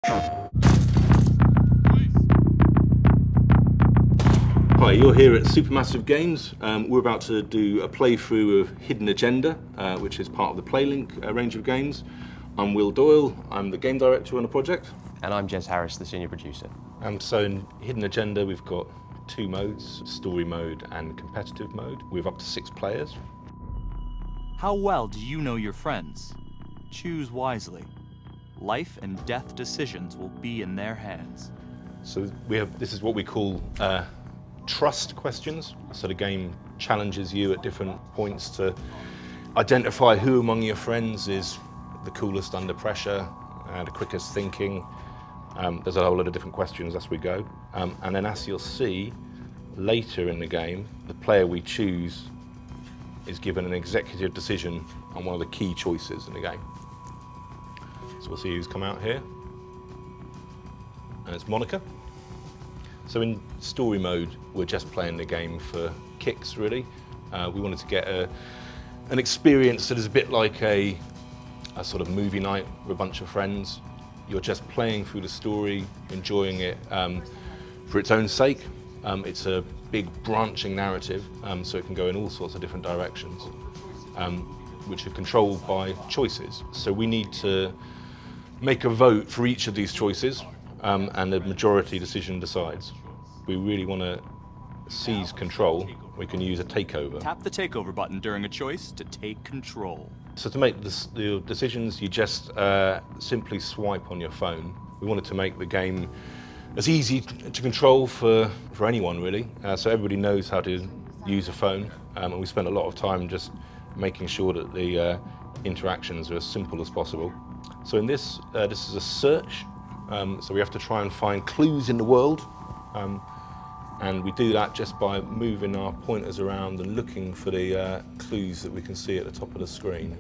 Hi, you're here at Supermassive Games. We're about to do a playthrough of Hidden Agenda, which is part of the PlayLink range of games. I'm Will Doyle, I'm the game director on the project. And I'm Jez Harris, the senior producer. So in Hidden Agenda, we've got two modes, story mode and competitive mode. We have up to 6 players. How well do you know your friends? Choose wisely. Life and death decisions will be in their hands. So this is what we call trust questions. So the game challenges you at different points to identify who among your friends is the coolest under pressure, the quickest thinking. There's a whole lot of different questions as we go. And then as you'll see later in the game, the player we choose is given an executive decision on one of the key choices in the game. So we'll see who's come out here. And it's Monica. So in story mode, we're just playing the game for kicks, really. We wanted to get an experience that is a bit like a sort of movie night with a bunch of friends. You're just playing through the story, enjoying it for its own sake. It's a big branching narrative, so it can go in all sorts of different directions, which are controlled by choices. So we need to make a vote for each of these choices, and the majority decision decides. We really want to seize control. We can use a takeover. Tap the takeover button during a choice to take control. So to make the decisions, you just simply swipe on your phone. We wanted to make the game as easy to control for anyone, really. So everybody knows how to use a phone, and we spent a lot of time just making sure that the interactions are as simple as possible. So in this is a search, so we have to try and find clues in the world, and we do that just by moving our pointers around and looking for the clues that we can see at the top of the screen.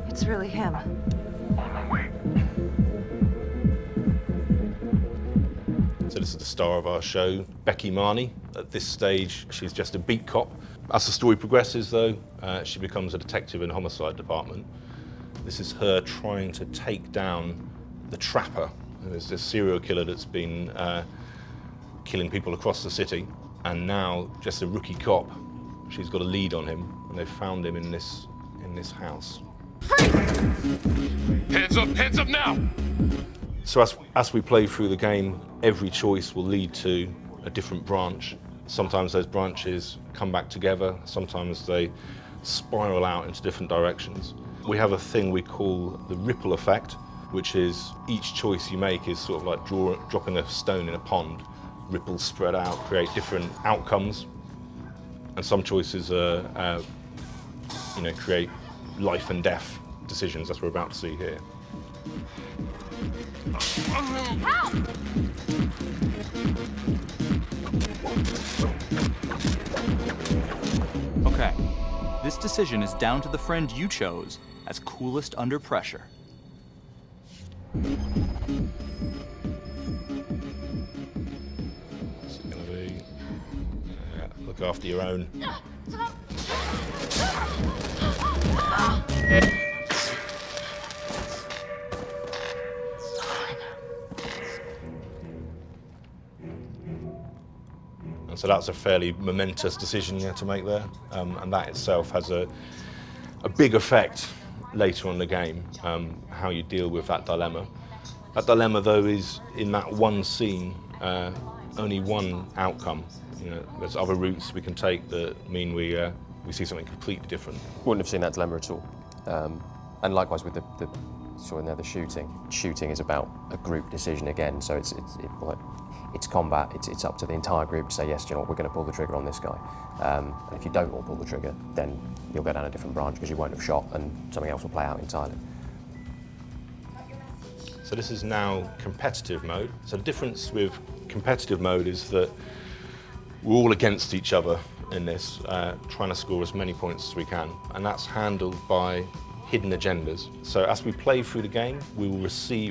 It's really him. So this is the star of our show, Becky Marnie. At this stage, she's just a beat cop. As the story progresses, though, she becomes a detective in the homicide department. This is her trying to take down the trapper. There's this serial killer that's been killing people across the city, and now just a rookie cop. She's got a lead on him, and they've found him in this house. Hands up now! So as we play through the game, every choice will lead to a different branch. Sometimes those branches come back together, sometimes they spiral out into different directions. We have a thing we call the ripple effect, which is each choice you make is sort of like dropping a stone in a pond. Ripples spread out, create different outcomes, and some choices create life and death decisions, as we're about to see here. Help! Okay, this decision is down to the friend you chose as coolest under pressure. It's going to be look after your own. And so that's a fairly momentous decision you have to make there, and that itself has a big effect later on in the game, how you deal with that dilemma. That dilemma, though, is in that one scene, only one outcome. There's other routes we can take that mean we see something completely different. Wouldn't have seen that dilemma at all. And likewise with the shooting. Shooting is about a group decision again, so it's combat. It's up to the entire group to say, yes, you know what, we're going to pull the trigger on this guy. And if you don't all pull the trigger, then you'll go down a different branch because you won't have shot, and something else will play out entirely. So this is now competitive mode. So the difference with competitive mode is that we're all against each other in this, trying to score as many points as we can, and that's handled by hidden agendas. So as we play through the game,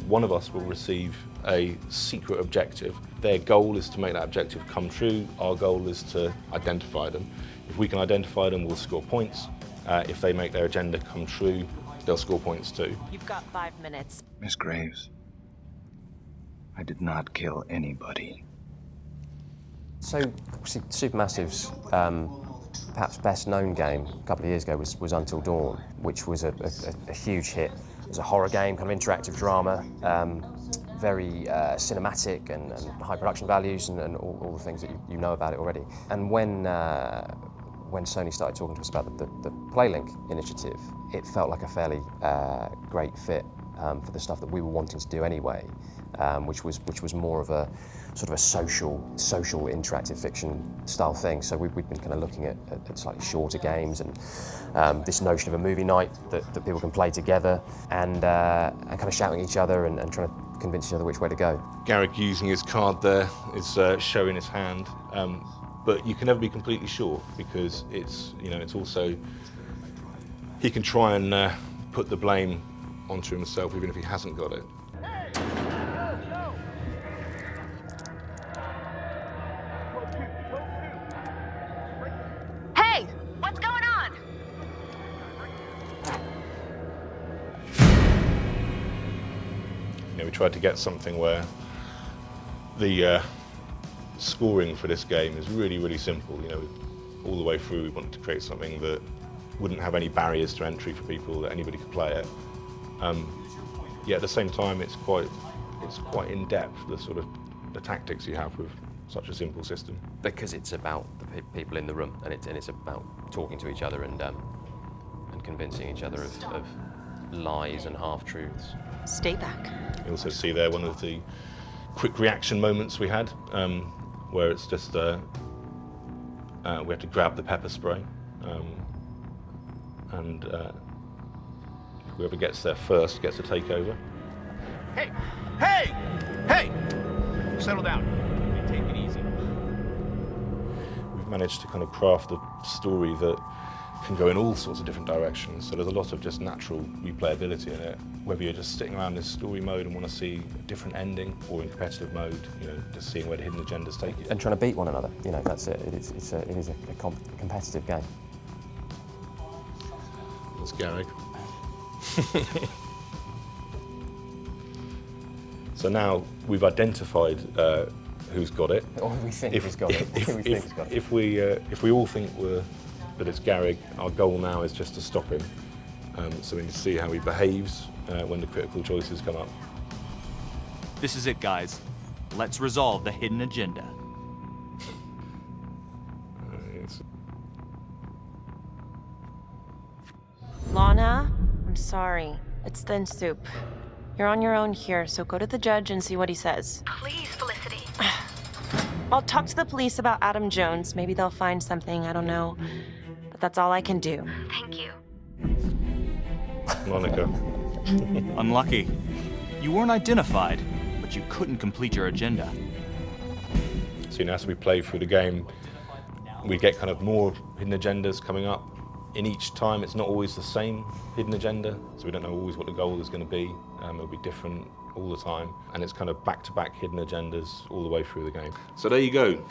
one of us will receive a secret objective. Their goal is to make that objective come true. Our goal is to identify them. If we can identify them, we'll score points. If they make their agenda come true, they'll score points too. You've got 5 minutes. Miss Graves, I did not kill anybody. So, obviously, Supermassive's perhaps best known game a couple of years ago was Until Dawn, which was a huge hit. It was a horror game, kind of interactive drama, very cinematic and high production values and all the things that you know about it already. And when Sony started talking to us about the PlayLink initiative, it felt like a fairly great fit for the stuff that we were wanting to do anyway, which was more of a sort of a social interactive fiction style thing. So we'd been kind of looking at slightly shorter games and this notion of a movie night that people can play together and kind of shouting at each other and trying to convince each other which way to go. Garrick using his card there is showing his hand, but you can never be completely sure because it's also, he can try and put the blame onto himself even if he hasn't got it. Hey! What's going on? We tried to get something where the scoring for this game is really, really simple. All the way through we wanted to create something that wouldn't have any barriers to entry for people, that anybody could play it. Yet at the same time it's quite in depth, the tactics you have with such a simple system. Because it's about the people in the room and it's about talking to each other and convincing each other of lies and half-truths. Stay back. You also see there one of the quick reaction moments we had, where it's just we have to grab the pepper spray, and whoever gets there first gets to take over. Hey! Hey! Hey! Settle down. Take it easy. We've managed to kind of craft a story that can go in all sorts of different directions. So there's a lot of just natural replayability in it. Whether you're just sitting around in story mode and want to see a different ending, or in competitive mode, just seeing where the hidden agendas take you. And trying to beat one another, that's it. It is a competitive game. That's Garrick. So now we've identified who's got it. Or we think he's got it. If we all think that it's Garrick, our goal now is just to stop him. So we need to see how he behaves when the critical choices come up. This is it, guys. Let's resolve the hidden agenda. Lana, I'm sorry. It's thin soup. You're on your own here, so go to the judge and see what he says. Please, Felicity. I'll talk to the police about Adam Jones. Maybe they'll find something, I don't know. But that's all I can do. Thank you. Monica. Unlucky. You weren't identified, but you couldn't complete your agenda. So as we play through the game, we get kind of more hidden agendas coming up. In each time, it's not always the same hidden agenda, so we don't know always what the goal is going to be. It'll be different all the time, and it's kind of back-to-back hidden agendas all the way through the game. So there you go.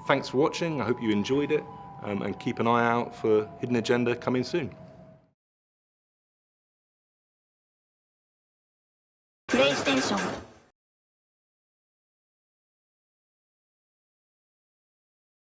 Thanks for watching. I hope you enjoyed it, and keep an eye out for Hidden Agenda coming soon.